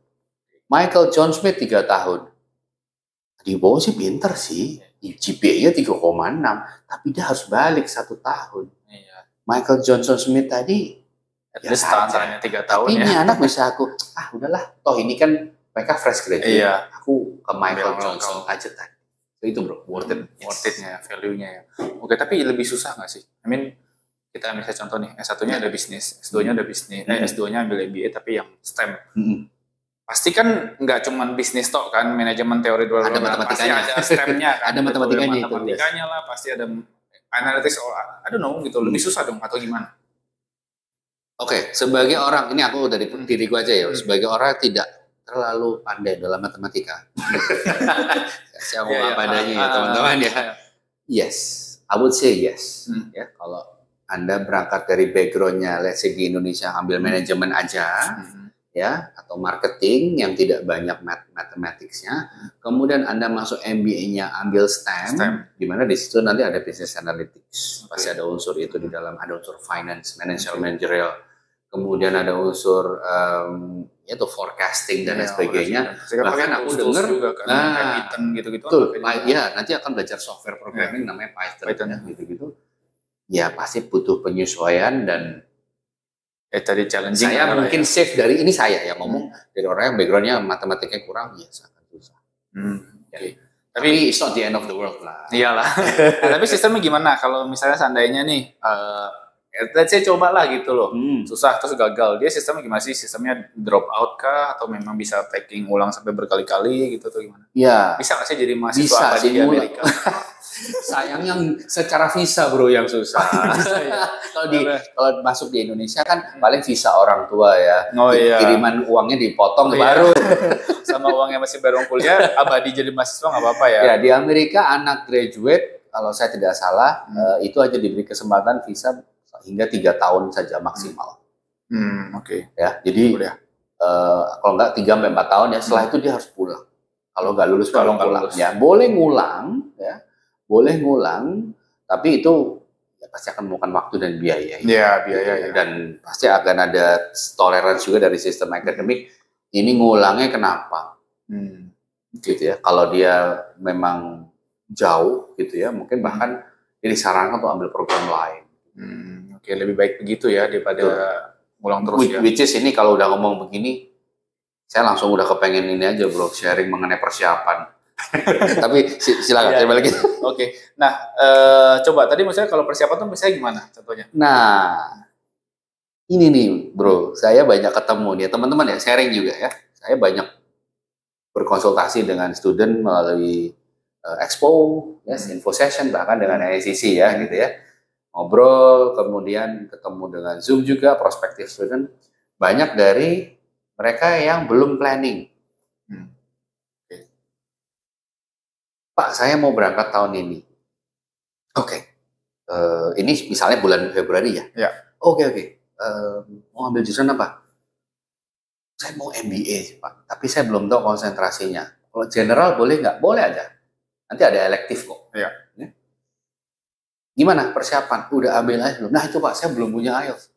Michael John Smith 3 tahun. Adi Wibowo sih pinter sih, GPA-nya 3,6, tapi dia harus balik 1 tahun. Iya. Michael Johnson Smith tadi, standarnya 3 tahun tapi ini anak bisa aku, udahlah, toh ini kan mereka fresh graduate. Iya. Aku ke Michael Johnson aja tadi. Itu bro, worth it-nya, value-nya ya. Oke, tapi lebih susah nggak sih? I mean, kita ambil contoh nih, S1-nya ada bisnis, S2-nya ada bisnis, S2-nya ambil MBA tapi yang STEM. Pasti kan nggak cuma bisnis tok kan, manajemen teori dua ada matematikanya, pasti ada STEM-nya kan. Ada matematikanya itu. Matematikanya lah, pasti ada analytics, I don't know gitu. Lebih susah dong atau gimana? Oke, sebagai orang, ini aku dari diriku aja ya, sebagai orang tidak terlalu pandai dalam matematika. Saya mau apa adanya ya teman-teman ya. Yes, I would say yes. Ya, kalau Anda berangkat dari background-nya, let's say di Indonesia ambil manajemen aja, ya, atau marketing yang tidak banyak mathematics-nya, kemudian Anda masuk MBA-nya ambil STEM, di mana di situ nanti ada business analytics, pasti ada unsur itu di dalam, ada unsur finance, managerial, kemudian ada unsur itu forecasting dan lain sebagainya. Bahkan aku dengar Python gitu-gitu. Ya, nanti akan belajar software programming namanya Python. Gitu-gitu. Ya pasti butuh penyesuaian dan tadi challenging. Saya mungkin safe dari ini saya yang ngomong dari orang yang backgroundnya matematikanya kurang, ya sangat susah. Tapi it's not the end of the world lah. Iyalah. Tapi sistemnya gimana? Kalau misalnya seandainya nih, let's say coba lah gitu loh, susah terus gagal. Dia sistemnya gimana sih? Sistemnya drop out kah? Atau memang bisa taking ulang sampai berkali-kali gitu atau gimana? Ya. Bisa nggak sih jadi mahasiswa abadi di Amerika? Sayangnya secara visa bro yang susah. Kalau masuk di Indonesia kan paling visa orang tua ya. Kiriman uangnya dipotong baru. Sama uangnya masih baru kuliah, abadi jadi mahasiswa nggak apa-apa ya. Ya di Amerika anak graduate kalau saya tidak salah itu aja diberi kesempatan visa hingga 3 tahun saja maksimal. Ya, jadi kalau nggak 3-4 tahun ya, setelah itu dia harus pulang. Kalau nggak lulus, pulang. Ya boleh ngulang, ya, boleh ngulang, tapi itu ya, pasti akan memakan waktu dan biaya. Ya, biaya. Dan pasti akan ada toleransi juga dari sistem akademik. Ini ngulangnya kenapa? Gitu ya. Kalau dia memang jauh, gitu ya, mungkin bahkan dia disarankan untuk ambil program lain. Oke, lebih baik begitu ya daripada ngulang terus ya. Which is ini kalau udah ngomong begini, saya langsung udah kepengen ini aja bro, sharing mengenai persiapan. Tapi silakan saya balik. Oke. Nah, coba tadi misalnya kalau persiapan tuh misalnya gimana contohnya? Nah, ini nih bro, saya banyak ketemu nih teman-teman ya, sharing juga ya. Saya banyak berkonsultasi dengan student melalui expo, info session, bahkan dengan ICC ya gitu ya. Ngobrol, kemudian ketemu dengan Zoom juga, prospective student. Banyak dari mereka yang belum planning. Pak, saya mau berangkat tahun ini. Oke. Ini misalnya bulan Februari ya? Ya. Oke. Mau ambil jurusan apa? Saya mau MBA, Pak. Tapi saya belum tahu konsentrasinya. Kalau general boleh nggak? Boleh aja. Nanti ada elektif kok. Ya. Gimana persiapan? Udah ambil aja belum? Nah itu Pak, saya belum punya IELTS.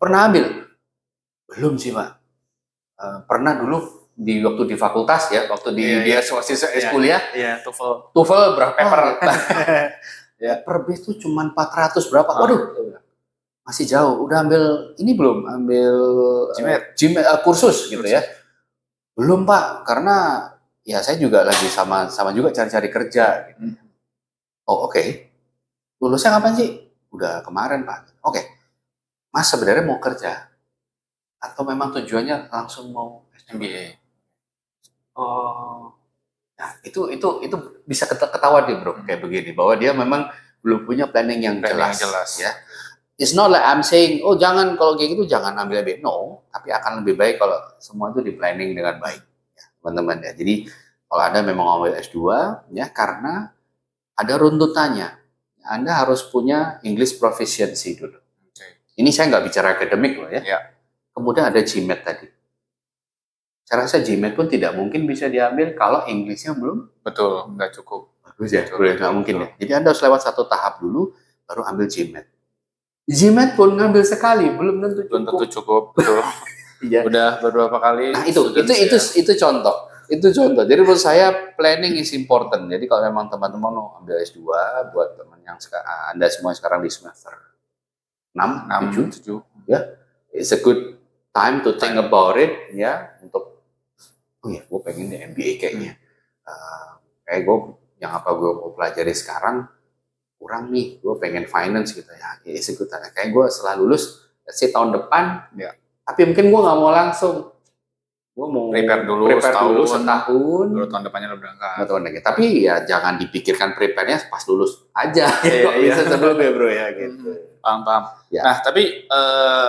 Pernah ambil? Belum sih Pak. Pernah dulu waktu di fakultas ya, waktu dia kuliah. Iya, TOEFL berapa paper? Ya. Per base itu cuma 400 berapa? Waduh, masih jauh. Udah ambil ini belum? Ambil kursus gitu ya? Belum Pak, karena ya saya juga lagi sama juga cari-cari kerja. Gitu. Oh oke. Lulusnya kapan sih? Udah kemarin Pak. Oke. Mas sebenarnya mau kerja? Atau memang tujuannya langsung mau MBA? Oh, nah itu bisa ketahuan deh bro, kayak begini, bahwa dia memang belum punya planning yang jelas ya. It's not like I'm saying, oh jangan kalau kayak gitu jangan ambil MBA. No, tapi akan lebih baik kalau semua itu di planning dengan baik, ya, teman-teman ya. Jadi kalau Anda memang mau ambil S2, ya karena ada runtutannya. Anda harus punya English proficiency dulu. Ini saya nggak bicara akademik loh ya. Kemudian ada GMAT tadi. Saya rasa GMAT pun tidak mungkin bisa diambil kalau Inggrisnya belum. Betul, nggak cukup. Nggak mungkin ya. Jadi Anda harus lewat satu tahap dulu, baru ambil GMAT. GMAT pun ngambil sekali, belum tentu cukup. Belum tentu cukup, betul. Iya. Udah beberapa kali. Nah itu contoh. Itu contoh. Jadi menurut saya planning is important. Jadi kalau memang teman-teman mau ambil S2, buat teman yang Anda semua sekarang di semester 6, 7, ya, it's a good time to think about it, ya, untuk gue pengen di MBA kayaknya. Kayak gue yang apa gue mau pelajari sekarang kurang nih, gue pengen finance gitu ya. It's a good time. Kayak gue setelah lulus, let's say tahun depan, ya. Tapi mungkin gue nggak mau langsung. Gue mau prepare dulu setahun, baru tahun depannya lo berangkat. Tapi ya jangan dipikirkan prepare-nya pas lulus aja. Bisa sebelum ya bro ya gitu. Paham. Ya. Nah tapi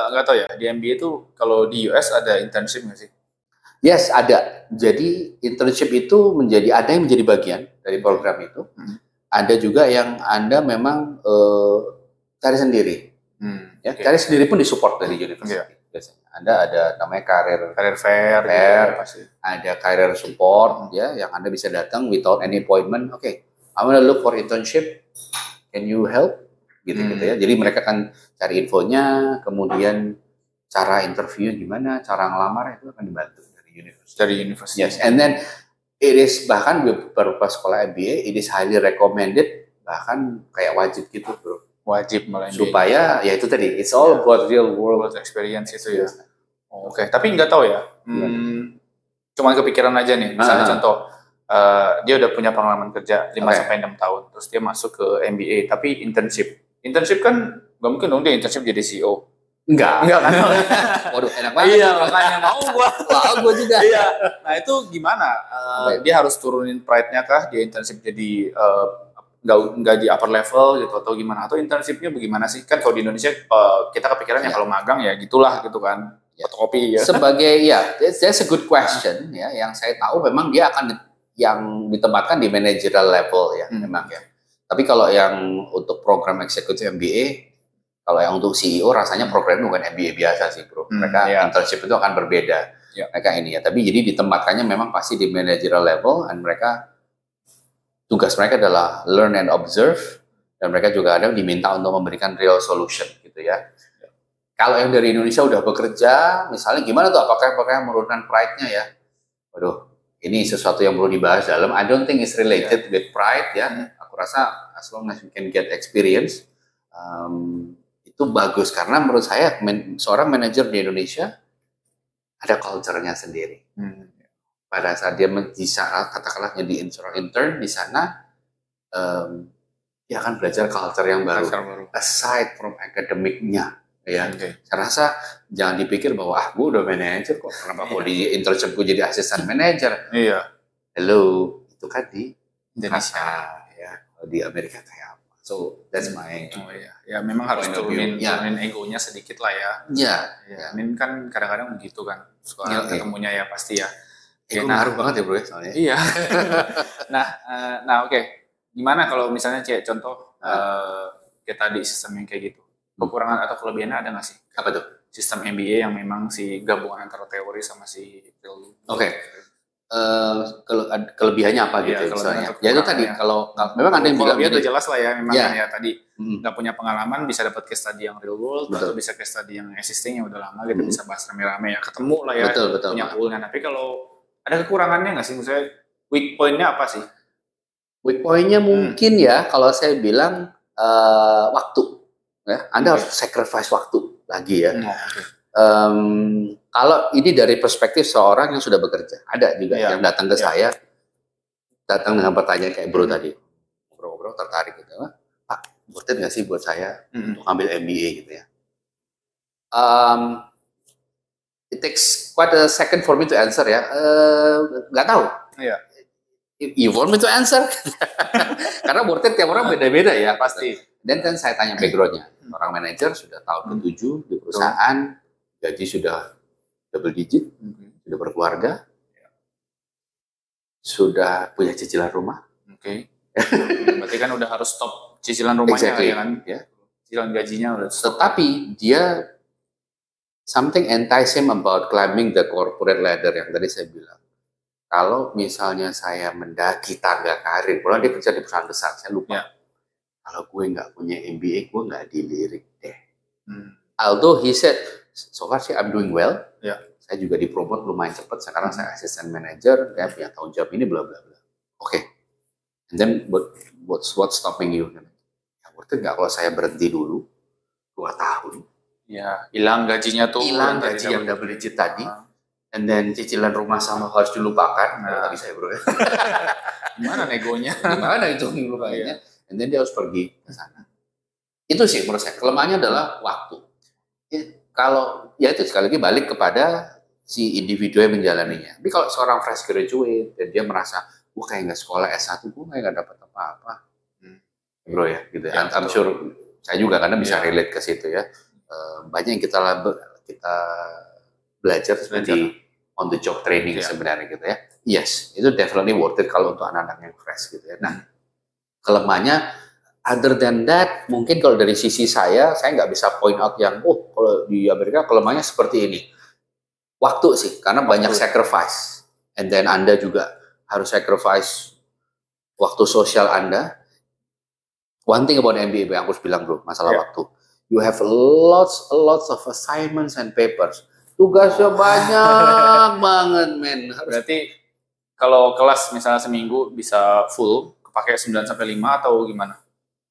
nggak tahu ya di MBA itu kalau di US ada internship nggak sih? Yes ada. Jadi internship itu ada yang menjadi bagian dari program itu. Ada juga yang Anda memang cari sendiri. Ya, cari sendiri pun disupport dari universitas. Biasanya ada namanya career fair, gitu, ada career support ya yang Anda bisa datang without any appointment. I want to look for internship, can you help gitu ya. Jadi mereka akan cari infonya, kemudian cara interview gimana, cara ngelamar itu akan dibantu dari universitas. Yes, and then it is bahkan beberapa sekolah MBA it is highly recommended, bahkan kayak wajib gitu bro. Wajib malah supaya ya itu tadi it's all about real world experience itu ya. Oke. Tapi nggak tahu ya. Cuman kepikiran aja nih. Misalnya contoh dia udah punya pengalaman kerja 5-6 tahun, terus dia masuk ke MBA tapi internship kan nggak mungkin dong dia internship jadi CEO. Enggak kan. Waduh, enak banget. Iya, makanya mau gua juga. Iya. Nah, itu gimana? Dia harus turunin pride-nya kah? Dia internship jadi nggak di upper level gitu atau gimana? Atau internshipnya bagaimana sih? Kan kalau di Indonesia kita kepikiran kalau magang ya gitulah gitu kan. Fotokopi ya. Sebagai that's a good question ya. Yang saya tahu memang dia akan yang ditempatkan di managerial level ya memang ya. Tapi kalau yang untuk program eksekutif MBA, kalau yang untuk CEO rasanya programnya bukan MBA biasa sih bro. Mereka internship itu akan berbeda. Mereka ini ya. Tapi jadi ditempatkannya memang pasti di managerial level dan mereka tugas mereka adalah learn and observe dan mereka juga ada diminta untuk memberikan real solution gitu ya. Kalau yang dari Indonesia udah bekerja, misalnya gimana tuh? Apakah menurunkan pride-nya ya? Waduh, ini sesuatu yang perlu dibahas dalam. I don't think it's related with pride ya. Aku rasa as long as you can get experience, itu bagus karena menurut saya seorang manajer di Indonesia ada culture-nya sendiri. Pada saat dia katakanlah jadi intern di sana, dia akan belajar culture yang baru. Aside from academic-nya. Ya, saya rasa jangan dipikir bahwa gue udah manajer kok, kenapa kok di internship gue jadi asisten manajer? Iya. Hello, itu kan di Indonesia ya, di Amerika kayak apa? So that's my. Ya memang harus turunin egonya sedikit lah ya. Iya. Ini kan kadang-kadang begitu kan, suka ketemunya ya pasti ya. Ego ngaruh banget ya bro soalnya. Iya. Nah oke. Gimana kalau misalnya contoh kita di sistem yang kayak gitu? Kekurangan atau kelebihannya ada nggak sih? Apa tuh? Sistem MBA yang memang si gabungan antara teori sama si real. Kelebihannya apa gitu misalnya? Ya itu tadi kalau memang ada yang bilang udah jelas lah ya memang kan ya tadi nggak punya pengalaman bisa dapat case study yang real world atau bisa case study yang existing yang udah lama gitu bisa bahas rame-rame ya ketemu lah ya punya toolnya. Tapi kalau ada kekurangannya nggak sih? Misalnya weak point-nya apa sih? Weak point-nya mungkin ya kalau saya bilang waktu. Ya, Anda harus sacrifice waktu lagi ya. Kalau ini dari perspektif seorang yang sudah bekerja, ada juga yang datang ke saya, datang dengan pertanyaan kayak bro tadi, ngobrol-ngobrol tertarik gitu, Pak, worth it nggak sih buat saya untuk ambil MBA gitu ya? It takes quite a second for me to answer ya, nggak tahu. You want me to answer? Karena worth it tiap orang beda-beda ya pasti. Dan kan saya tanya backgroundnya, orang manajer sudah tahun ke-7 di perusahaan, gaji sudah double digit, sudah berkeluarga, sudah punya cicilan rumah. Berarti kan udah harus stop cicilan rumahnya ya kan? Cicilan gajinya udah stop. Tetapi dia something entice him about climbing the corporate ladder yang tadi saya bilang. kalau misalnya saya mendaki tangga karir, kalau dia kerja di perusahaan besar, saya lupa. Ya. Kalau gue nggak punya MBA, gue nggak dilirik deh. Hmm. Although he said, so far sih I'm doing well. Ya. Saya juga dipromot lumayan cepat. Sekarang saya assistant manager, saya punya tanggung jawab ini, bla bla bla. Oke. And then what's stopping you? Ya, worth it nggak kalau saya berhenti dulu 2 tahun? Ya, hilang gajinya tuh. Hilang gaji yang double digit tadi. And then cicilan rumah sama harus dilupakan. Nah, tadi saya bro ya. Gimana negonya? Gimana itu ngelupainya? And then dia harus pergi ke sana. Itu sih menurut saya. Kelemahannya adalah waktu. Kalau ya itu sekali lagi balik kepada si individu yang menjalaninya. Tapi kalau seorang fresh graduate dan dia merasa, gue kayak nggak sekolah S1, gue kayak nggak dapat apa-apa. Bro ya, gitu. Ya, I'm sure saya juga karena bisa relate ke situ ya. Banyak yang kita belajar seperti on the job training sebenarnya gitu ya. Yes, itu definitely worth it kalau untuk anak-anak yang fresh gitu ya. Nah, kelemahannya other than that, mungkin kalau dari sisi saya nggak bisa point out yang, kalau di Amerika kelemahannya seperti ini. Waktu sih, karena banyak sacrifice. And then Anda juga harus sacrifice waktu sosial Anda. One thing about MBA yang aku harus bilang bro, masalah waktu. You have lots of assignments and papers. Tugasnya banyak banget, men. Berarti kalau kelas misalnya seminggu bisa full, kepake 9-5 atau gimana?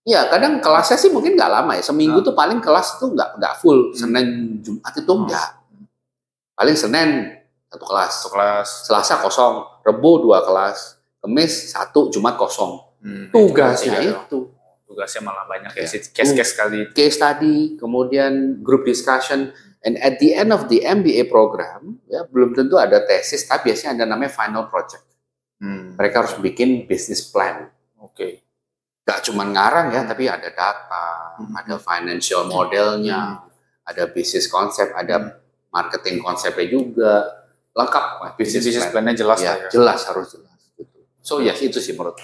Iya, kadang kelasnya sih mungkin nggak lama ya. Seminggu tuh paling kelas tuh nggak full. Senin, Jumat itu enggak. Paling Senin 1 kelas. Selasa kosong. Rebo 2 kelas. Kamis 1, Jumat kosong. Tugasnya itu. Tugasnya malah banyak ya. Case kali. Case study, kemudian group discussion. And at the end of the MBA program, ya belum tentu ada tesis, tapi biasanya ada namanya final project. Mereka harus bikin business plan. Oke. Gak cuma ngarang ya, tapi ada data, ada financial modelnya, ada business konsep, ada marketing konsepnya juga, lengkap. Business plan-nya jelas ya, ya. Jelas, harus jelas. Gitu. So yes, itu sih menurut.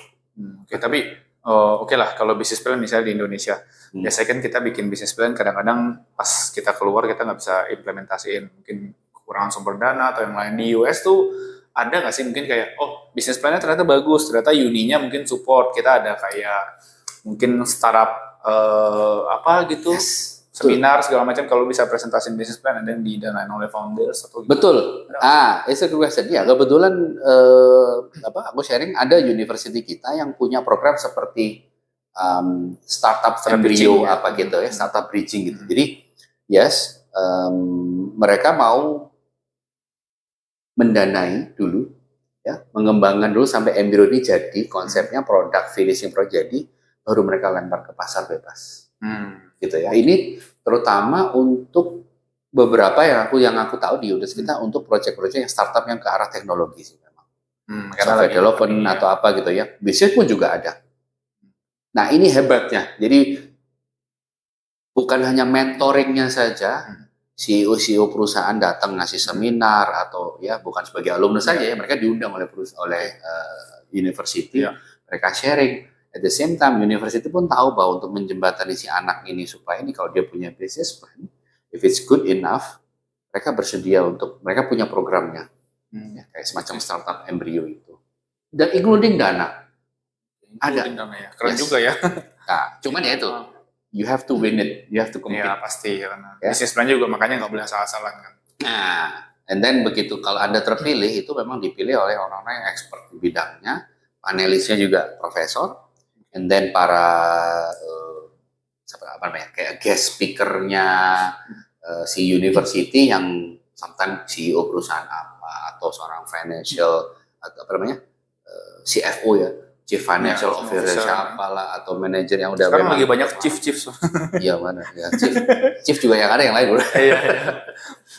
Oke, tapi oke lah kalau business plan misalnya di Indonesia, biasanya kan kita bikin business plan kadang-kadang pas kita keluar kita nggak bisa implementasiin, mungkin kekurangan sumber dana atau yang lain. Di US tuh ada nggak sih mungkin kayak, business plan-nya ternyata bagus, ternyata uni-nya mungkin support, kita ada kayak mungkin startup apa gitu, seminar segala macam, kalau bisa presentasiin business plan ada yang didanain oleh founders atau gitu. Betul. It's a good question. Ya, kebetulan aku sharing ada university kita yang punya program seperti startup embryo apa gitu ya, startup bridging gitu. Jadi yes, mereka mau mendanai dulu, ya, mengembangkan dulu sampai embryo ini jadi konsepnya produk finishing product jadi, baru mereka lempar ke pasar bebas. Gitu ya. Ini terutama untuk beberapa yang aku tahu di Udus kita untuk proyek-proyek yang startup yang ke arah teknologi sih memang. Software development atau apa gitu ya. Bisnis pun juga ada. Nah ini hebatnya. Jadi bukan hanya mentoringnya saja, CEO perusahaan datang ngasih seminar atau ya bukan sebagai alumni saja ya, mereka diundang oleh university, mereka sharing. At the same time, university pun tahu bahwa untuk menjembatani si anak ini supaya ini kalau dia punya business plan, if it's good enough, mereka bersedia untuk, mereka punya programnya, ya, kayak semacam startup embryo itu. Dan including dana. Ada. Ya. Keren juga ya. Nah, cuman ya itu, you have to win it, you have to compete. Ya pasti, karena business plan juga makanya nggak boleh salah-salah kan. Nah, and then begitu kalau Anda terpilih, itu memang dipilih oleh orang-orang yang expert di bidangnya, panelisnya juga profesor, and then para kayak guest speaker-nya si university yang sometimes CEO perusahaan apa atau seorang financial atau CFO ya, Chief Financial Officer siapa lah atau manajer yang udah sekarang lagi banyak chief. Iya mana ya, chief juga yang ada yang lain bro.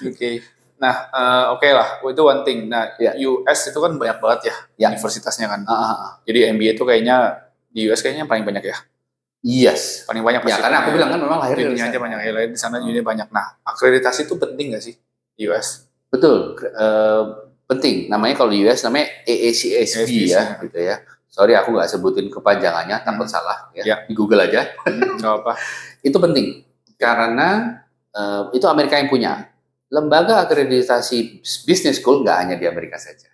Oke. Nah, oke lah, itu one thing. Nah, US itu kan banyak banget ya universitasnya kan. Jadi MBA itu kayaknya di US kayaknya paling banyak ya. Yes. Paling banyak. Ya karena aku bilang kan memang lahir di dunia aja banyak, lahir di sana dunia banyak. Nah, akreditasi itu penting nggak sih di US? Betul, penting. Namanya kalau di US namanya AACSB ya, gitu ya. Sorry aku nggak sebutin kepanjangannya, takut salah ya. Di Google aja. Nggak apa. Itu penting karena itu Amerika yang punya. Lembaga akreditasi business school nggak hanya di Amerika saja.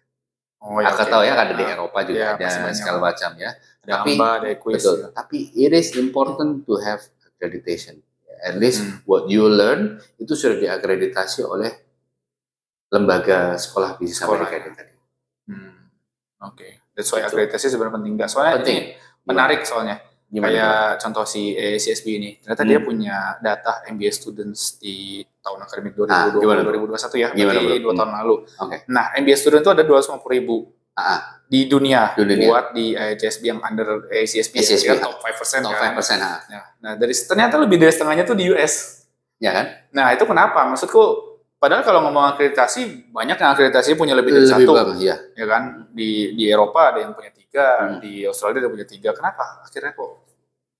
Oh ya, Aku oke. tahu ya ada di Eropa juga Ya, ada pasti banyak. segala macam ya. Ada Tapi AMBA, ada quiz. betul. Tapi it is important to have accreditation. At least what you learn itu sudah diakreditasi oleh lembaga sekolah bisnis Amerika ini tadi. Oke. That's why akreditasi sebenarnya penting. Nggak, soalnya Penting. ini menarik soalnya. Gimana, Kayak contoh si ACSB ini. Ternyata dia punya data MBA students di tahun akademik 2020-2021 ya. Berarti 2 tahun lalu. Okay. Nah, MBA student itu ada 250.000 di dunia buat di ACSB yang under ACSB ya, top 5%. Top 5%. Nah, ternyata lebih dari setengahnya tuh di US. Ya kan? Nah, itu kenapa? Maksudku, padahal kalau ngomong akreditasi, banyak yang akreditasi punya lebih dari satu. Ya kan? Di Eropa ada yang punya 3, di Australia ada yang punya 3. Kenapa? Akhirnya kok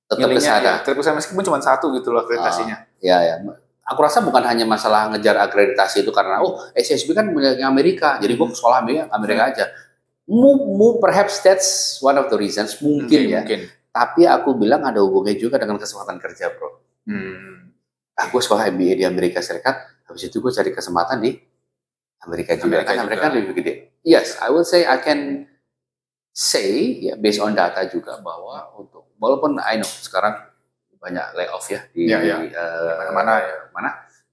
tetap besar. Terus meskipun cuma 1 gitu loh akreditasinya. Ya. Aku rasa bukan hanya masalah ngejar akreditasi itu karena ACSB kan punya Amerika, jadi gue ke sekolah Amerika aja. Perhaps that's one of the reasons mungkin. Tapi aku bilang ada hubungannya juga dengan kesempatan kerja, bro. Aku sekolah MBA di Amerika Serikat, habis itu gue cari kesempatan di Amerika juga. Kan Amerika lebih gede. Yes, I would say I can say ya based on data juga bahwa untuk walaupun I know sekarang banyak layoff ya di mana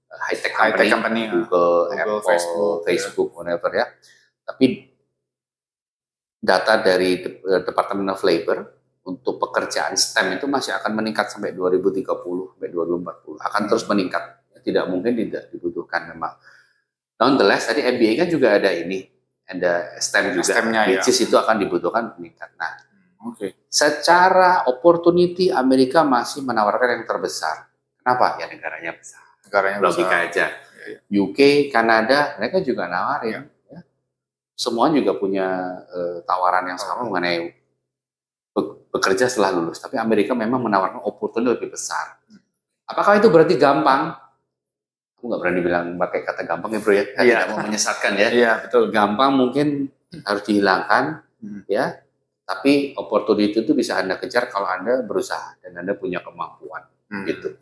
high tech company, Google, Apple, Facebook, whatever ya. Tapi data dari Department of Labor untuk pekerjaan STEM itu masih akan meningkat sampai 2030 sampai 2040 akan terus meningkat. Tidak mungkin tidak dibutuhkan memang. Nonetheless tadi MBA kan juga ada STEM juga, which is itu akan dibutuhkan meningkat. Nah, secara opportunity Amerika masih menawarkan yang terbesar. Kenapa? Ya negaranya besar. Logika aja. UK, Kanada, mereka juga nawarin. Ya. Semua juga punya tawaran yang sama mengenai bekerja setelah lulus. Tapi Amerika memang menawarkan opportunity lebih besar. Apakah itu berarti gampang? Aku nggak berani bilang pakai kata gampang ya bro ya, tidak mau menyesatkan ya. Iya betul. Gampang mungkin harus dihilangkan, ya. Tapi opportunity itu bisa Anda kejar kalau Anda berusaha dan Anda punya kemampuan, gitu.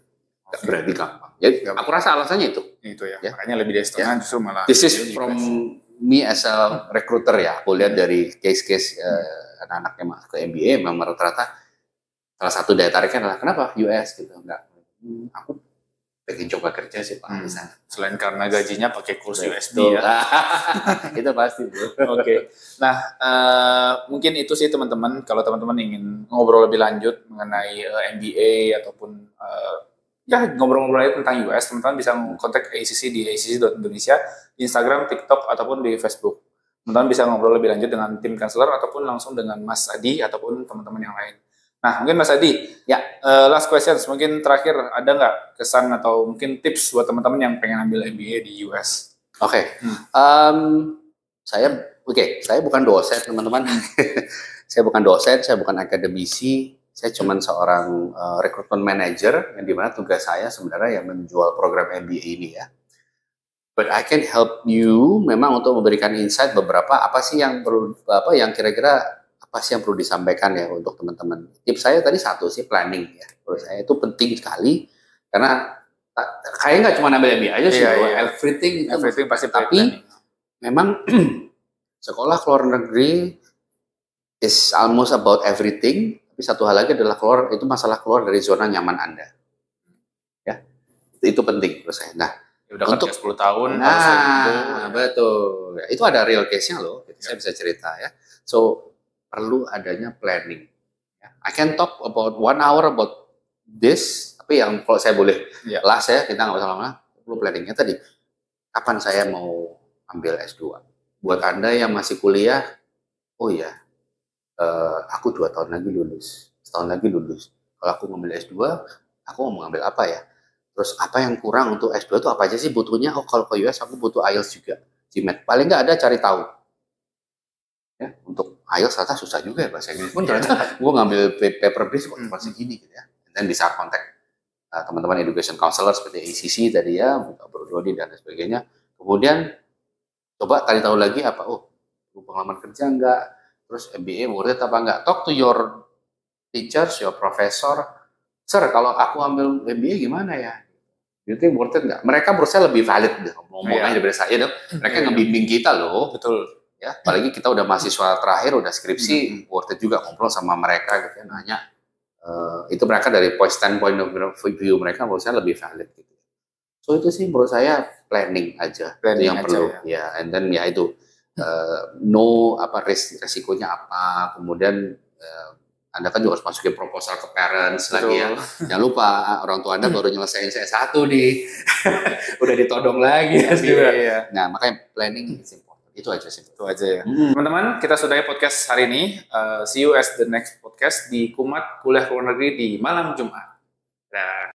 Nggak berarti gampang. Jadi aku rasa alasannya itu. Itu ya. Makanya lebih dari setengah justru malah. This is from me as a recruiter ya. Aku lihat dari case-case anak-anak yang masuk ke MBA memang rata-rata salah satu daya tariknya adalah kenapa US gitu. Enggak. Aku pengen coba kerja sih Pak di sana. Selain karena gajinya pakai kurs USD ya. Itu pasti bro. Oke. Nah, mungkin itu sih teman-teman. Kalau teman-teman ingin ngobrol lebih lanjut mengenai MBA ataupun ngobrol-ngobrol aja tentang US, teman-teman bisa kontak ACC di acc.indonesia, di Instagram, TikTok, ataupun di Facebook. Teman-teman bisa ngobrol lebih lanjut dengan tim counselor ataupun langsung dengan Mas Adi ataupun teman-teman yang lain. Nah, mungkin Mas Adi, last questions, mungkin terakhir ada nggak kesan atau mungkin tips buat teman-teman yang pengen ambil MBA di US? Oke. Saya bukan dosen teman-teman. Saya bukan dosen, saya bukan akademisi, saya cuma seorang recruitment manager yang dimana tugas saya sebenarnya yang menjual program MBA ini ya. But I can help you memang untuk memberikan insight beberapa apa sih yang perlu kira-kira apa sih yang perlu disampaikan ya untuk teman-teman. Tips saya tadi satu sih planning ya. Menurut saya itu penting sekali karena kayaknya nggak cuma ambil MBA aja sih, everything pasti. Tapi memang sekolah keluar negeri is almost about everything. Tapi satu hal lagi adalah masalah keluar dari zona nyaman Anda. Ya, itu penting menurut saya. Nah, udah untuk 10 tahun. Betul. Itu ada real case-nya loh. Saya bisa cerita ya. So perlu adanya planning. I can talk about 1 hour about this, tapi yang kalau saya boleh last ya, kita nggak usah lama, perlu planningnya tadi. Kapan saya mau ambil S2? Buat Anda yang masih kuliah, aku 2 tahun lagi lulus, setahun lagi lulus. Kalau aku ngambil S2, aku mau ngambil apa ya? Terus apa yang kurang untuk S2 itu apa aja sih butuhnya? Kalau ke US aku butuh IELTS juga, GMAT. Paling nggak ada cari tahu. Ya, untuk IELTS ternyata susah juga ya bahasa Inggris pun ternyata gue ngambil paper base kok masih gini gitu ya. Dan bisa kontak teman-teman education counselor seperti ACC tadi ya, Bro Dodi dan sebagainya. Kemudian coba cari tahu lagi apa, pengalaman kerja enggak, terus MBA worth it apa enggak. Talk to your teachers, your professor. Sir, kalau aku ambil MBA gimana ya? You think worth it enggak? Mereka menurut saya lebih valid ngomongnya daripada saya dong. Mereka ngebimbing kita loh. Betul. ya. Apalagi kita udah mahasiswa terakhir, udah skripsi, worth it juga ngobrol sama mereka gitu ya, nanya. Itu mereka dari standpoint of view mereka menurut saya lebih valid gitu. So itu sih menurut saya planning aja, itu yang perlu ya. And then ya itu know apa resikonya apa, kemudian Anda kan juga harus masukin proposal ke parents lagi ya. Jangan lupa orang tua Anda baru nyelesain C1 nih. Udah ditodong lagi ya. Nah, makanya planning is important. Itu aja sih. Itu aja ya. Teman-teman, kita sudahi podcast hari ini. See you as the next podcast di Kumat Kuliah Luar Negeri di malam Jumat. Nah.